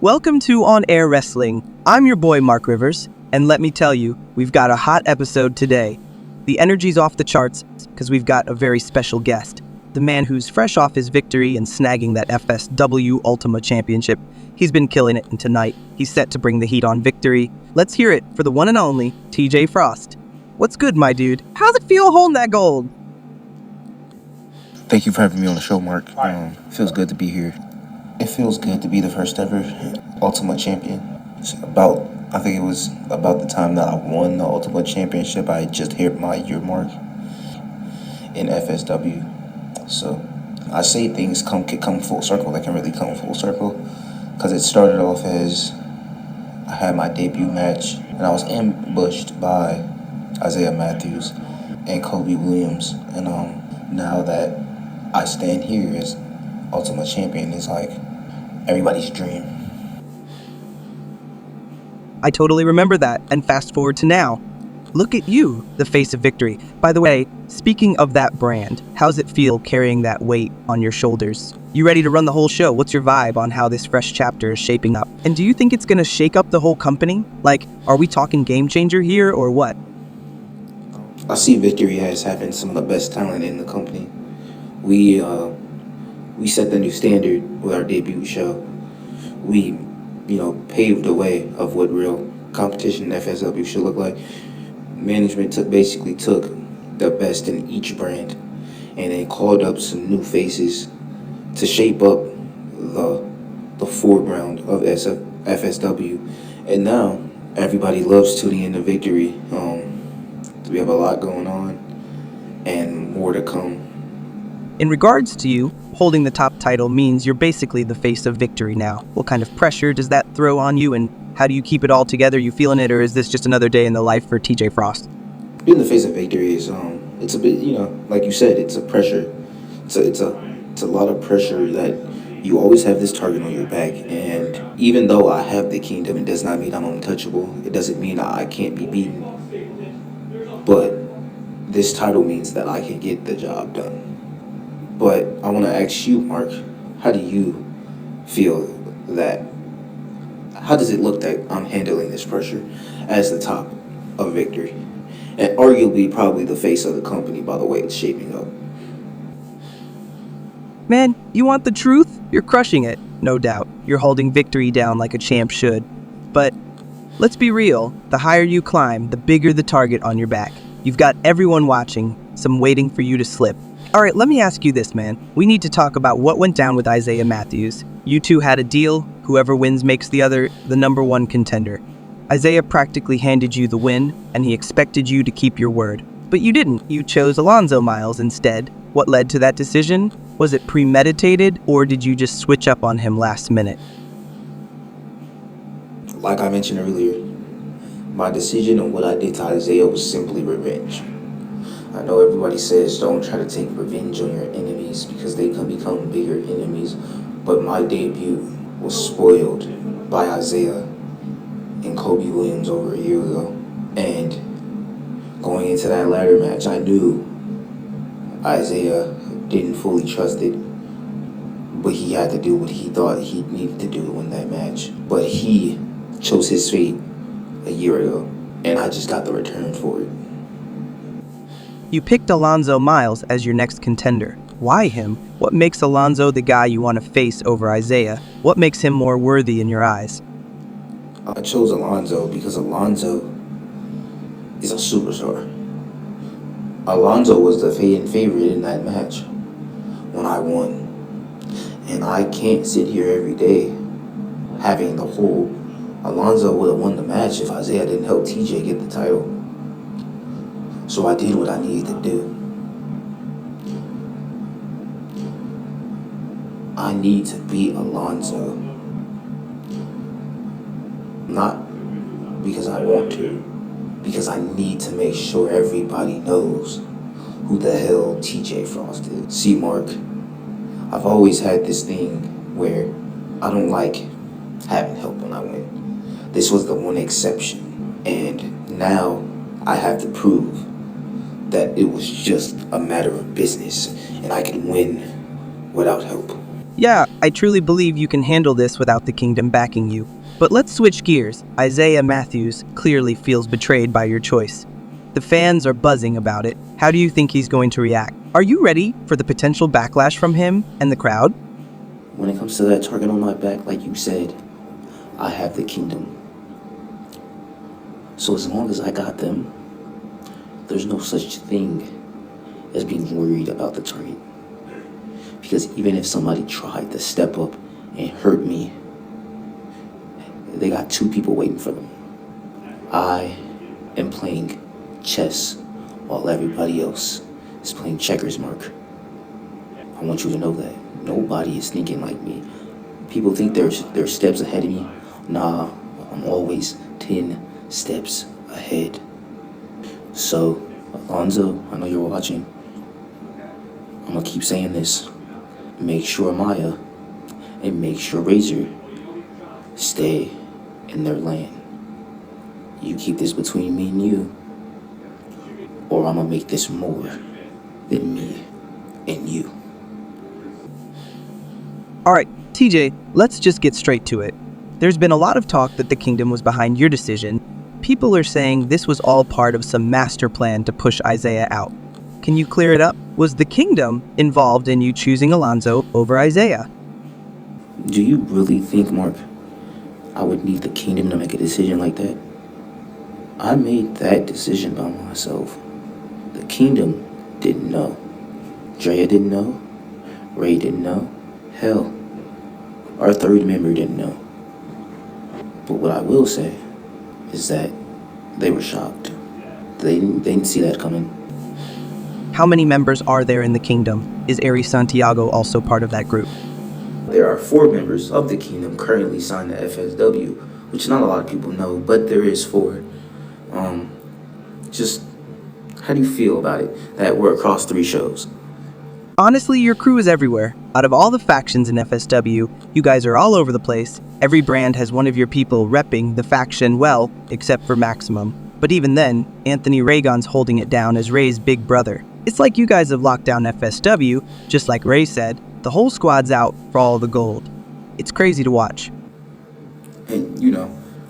Welcome to On Air Wrestling. I'm your boy Mark Rivers, and let me tell you, we've got a hot episode today. The energy's off the charts because we've got a very special guest. The man who's fresh off his victory and snagging that FSW Ultimate Championship. He's been killing it, and tonight he's set to bring the heat on Victory. Let's hear it for the one and only TJ Frost. What's good, my dude? How's it feel holding that gold? Thank you for having me on the show, Mark. Feels good to be here. It feels good to be the first ever Ultimate Champion. I think it was about the time that I won the Ultimate Championship. I just hit my year mark in FSW. So I say things can come full circle. They can really come full circle because it started off as I had my debut match and I was ambushed by Isaiah Matthews and Kobe Williams. And now that I stand here as Ultimate Champion, it's like everybody's dream. I totally remember that, and fast forward to now. Look at you, the face of Victory. By the way, speaking of that brand, how's it feel carrying that weight on your shoulders? You ready to run the whole show? What's your vibe on how this fresh chapter is shaping up? And do you think it's gonna shake up the whole company? Like, are we talking game changer here, or what? I see Victory as having some of the best talent in the company. We set the new standard with our debut show. We, paved the way of what real competition in FSW should look like. Management basically took the best in each brand and they called up some new faces to shape up the foreground of FSW. And now everybody loves tuning into Victory. We have a lot going on and more to come. In regards to you, holding the top title means you're basically the face of Victory now. What kind of pressure does that throw on you, and how do you keep it all together? You feeling it, or is this just another day in the life for TJ Frost? Being the face of Victory is it's a bit, like you said, it's a pressure. It's a lot of pressure that you always have this target on your back, and even though I have the kingdom, it does not mean I'm untouchable. It doesn't mean I can't be beaten. But this title means that I can get the job done. But I want to ask you, Mark, how do you feel that? How does it look that I'm handling this pressure as the top of Victory? And arguably probably the face of the company by the way it's shaping up. Man, you want the truth? You're crushing it, no doubt. You're holding Victory down like a champ should. But let's be real, the higher you climb, the bigger the target on your back. You've got everyone watching, some waiting for you to slip. All right, let me ask you this, man. We need to talk about what went down with Isaiah Matthews. You two had a deal. Whoever wins makes the other the number one contender. Isaiah practically handed you the win, and he expected you to keep your word. But you didn't. You chose Alonzo Miles instead. What led to that decision? Was it premeditated, or did you just switch up on him last minute? Like I mentioned earlier, my decision on what I did to Isaiah was simply revenge. I know everybody says don't try to take revenge on your enemies because they can become bigger enemies, but my debut was spoiled by Isaiah and Kobe Williams over a year ago. And going into that ladder match, I knew Isaiah didn't fully trust it, but he had to do what he thought he needed to do to win that match. But he chose his fate a year ago, and I just got the return for it. You picked Alonzo Miles as your next contender. Why him? What makes Alonzo the guy you want to face over Isaiah? What makes him more worthy in your eyes? I chose Alonzo because Alonzo is a superstar. Alonzo was the fan favorite in that match when I won. And I can't sit here every day having the whole Alonzo would have won the match if Isaiah didn't help TJ get the title. So I did what I needed to do. I need to beat Alonzo. Not because I want to, because I need to make sure everybody knows who the hell TJ Frost is. See, Mark, I've always had this thing where I don't like having help when I win. This was the one exception. And now I have to prove that it was just a matter of business and I can win without help. Yeah, I truly believe you can handle this without the kingdom backing you. But let's switch gears. Isaiah Matthews clearly feels betrayed by your choice. The fans are buzzing about it. How do you think he's going to react? Are you ready for the potential backlash from him and the crowd? When it comes to that target on my back, like you said, I have the kingdom. So as long as I got them, there's no such thing as being worried about the target. Because even if somebody tried to step up and hurt me, they got two people waiting for them. I am playing chess while everybody else is playing checkers, Mark. I want you to know that. Nobody is thinking like me. People think they're steps ahead of me. Nah, I'm always 10 steps ahead. So, Alonzo, I know you're watching. I'm gonna keep saying this. Make sure Maya and make sure Razor stay in their lane. You keep this between me and you, or I'm gonna make this more than me and you. Alright, TJ, let's just get straight to it. There's been a lot of talk that the kingdom was behind your decision. People are saying this was all part of some master plan to push Isaiah out. Can you clear it up? Was the kingdom involved in you choosing Alonzo over Isaiah? Do you really think, Mark, I would need the kingdom to make a decision like that? I made that decision by myself. The kingdom didn't know. Drea didn't know. Ray didn't know. Hell, our third member didn't know. But what I will say is that they were shocked. They didn't see that coming. How many members are there in the kingdom? Is Aries Santiago also part of that group? There are 4 members of the kingdom currently signed to FSW, which not a lot of people know, but there is 4. Just how do you feel about it that we're across 3 shows? Honestly, your crew is everywhere. Out of all the factions in FSW, you guys are all over the place. Every brand has one of your people repping the faction well, except for Maximum. But even then, Anthony Raygon's holding it down as Ray's big brother. It's like you guys have locked down FSW, just like Ray said. The whole squad's out for all the gold. It's crazy to watch. And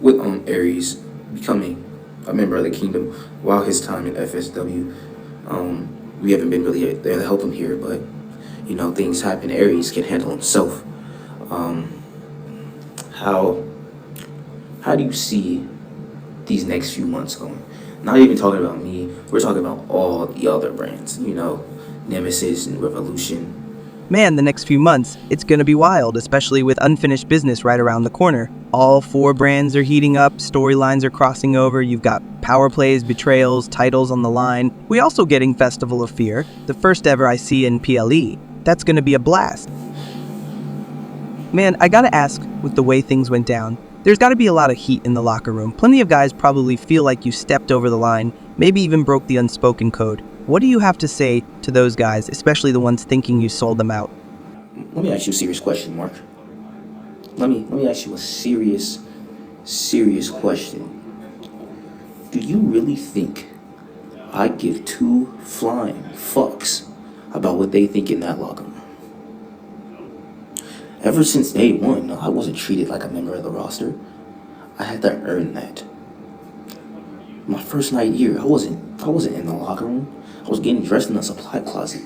with Aries becoming a member of the kingdom while his time in FSW, we haven't been really there to help him here, but things happen. Aries can handle himself. How do you see these next few months going? Not even talking about me, we're talking about all the other brands, Nemesis and Revolution. Man, the next few months, it's gonna be wild, especially with unfinished business right around the corner. All 4 brands are heating up, storylines are crossing over, you've got power plays, betrayals, titles on the line. We also getting Festival of Fear, the first ever I see in PLE. That's gonna be a blast. Man, I gotta ask, with the way things went down, there's gotta be a lot of heat in the locker room. Plenty of guys probably feel like you stepped over the line, maybe even broke the unspoken code. What do you have to say to those guys, especially the ones thinking you sold them out? Let me ask you a serious question, Mark. Let me ask you a serious question. Do you really think I give 2 flying fucks about what they think in that locker room? Ever since day 1, I wasn't treated like a member of the roster. I had to earn that. My first night here, I wasn't in the locker room. I was getting dressed in a supply closet.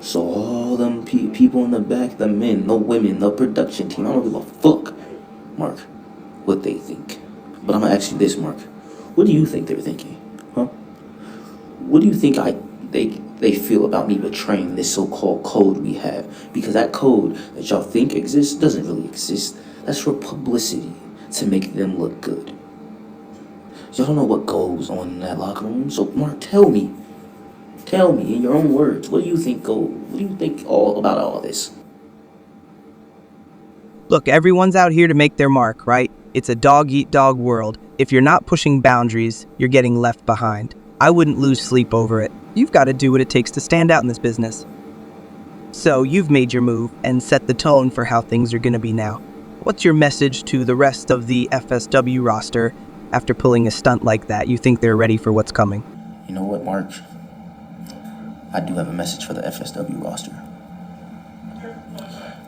So all them people in the back, the men, the women, the production team, I don't give a fuck, Mark, what they think. But I'm gonna ask you this, Mark. What do you think they're thinking? Huh? What do you think they feel about me betraying this so-called code we have? Because that code that y'all think exists doesn't really exist. That's for publicity, to make them look good. Y'all don't know what goes on in that locker room. So, Mark, tell me in your own words, what do you think all about all this? Look, everyone's out here to make their mark, right? It's a dog-eat-dog world. If you're not pushing boundaries, you're getting left behind. I wouldn't lose sleep over it. You've got to do what it takes to stand out in this business. So, you've made your move and set the tone for how things are going to be now. What's your message to the rest of the FSW roster after pulling a stunt like that? You think they're ready for what's coming? You know what, Mark? I do have a message for the FSW roster.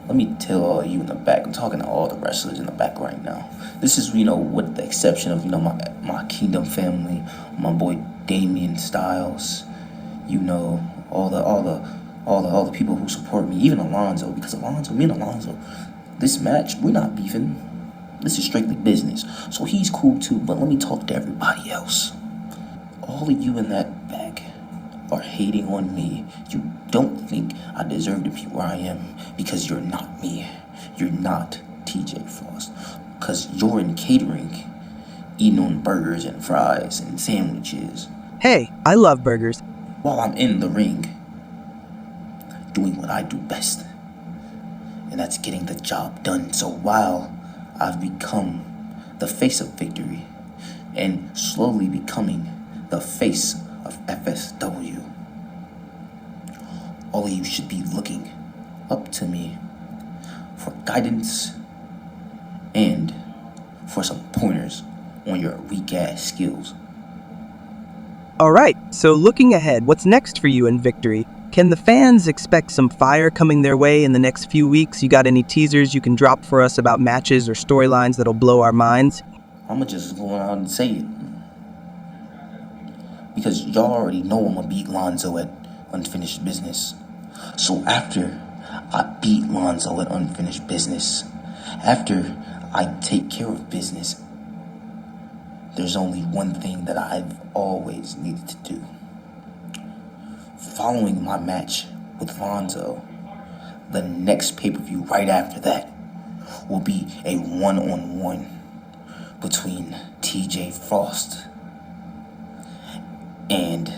Let me tell all you in the back. I'm talking to all the wrestlers in the back right now. This is, with the exception of, my Kingdom family, my boy Damian Styles, all the people who support me, even Alonzo, because me and Alonzo, this match, we're not beefing. This is strictly business. So he's cool too, but let me talk to everybody else. All of you in that back are hating on me. You don't think I deserve to be where I am because you're not me. You're not TJ Frost. Because you're in catering, eating on burgers and fries and sandwiches. Hey, I love burgers. While I'm in the ring, doing what I do best. And that's getting the job done. So while I've become the face of Victory and slowly becoming the face of FSW, all of you should be looking up to me for guidance and for some pointers on your weak-ass skills. All right, so looking ahead, what's next for you in Victory? Can the fans expect some fire coming their way in the next few weeks? You got any teasers you can drop for us about matches or storylines that'll blow our minds? I'ma just go out and say it. Because y'all already know I'ma beat Lonzo at Unfinished Business. So after I beat Lonzo at Unfinished Business, after I take care of business, there's only one thing that I've always needed to do. Following my match with Lonzo, the next pay-per-view right after that will be a one-on-one between TJ Frost and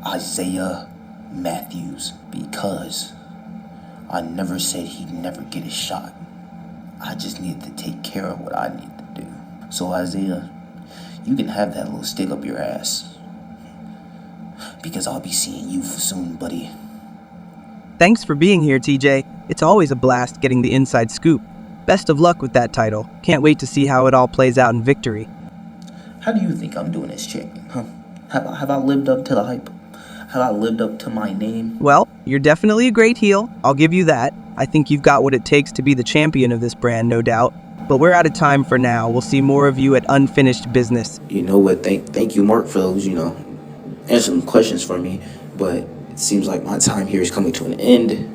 Isaiah Matthews, because I never said he'd never get a shot. I just needed to take care of what I need to do. So Isaiah, you can have that little stick up your ass, because I'll be seeing you soon, buddy. Thanks for being here, TJ. It's always a blast getting the inside scoop. Best of luck with that title. Can't wait to see how it all plays out in Victory. How do you think I'm doing as champion, huh? Have I lived up to the hype? Have I lived up to my name? Well, you're definitely a great heel. I'll give you that. I think you've got what it takes to be the champion of this brand, no doubt. But we're out of time for now. We'll see more of you at Unfinished Business. You know what? Thank you, Mark, for those, answering questions for me. But it seems like my time here is coming to an end.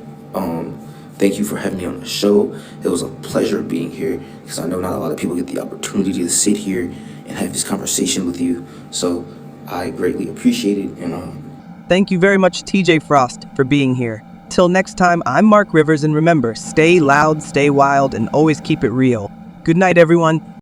Thank you for having me on the show. It was a pleasure being here, because I know not a lot of people get the opportunity to sit here and have this conversation with you. So I greatly appreciate it. And Thank you very much, TJ Frost, for being here. Till next time, I'm Mark Rivers, and remember, stay loud, stay wild, and always keep it real. Good night, everyone.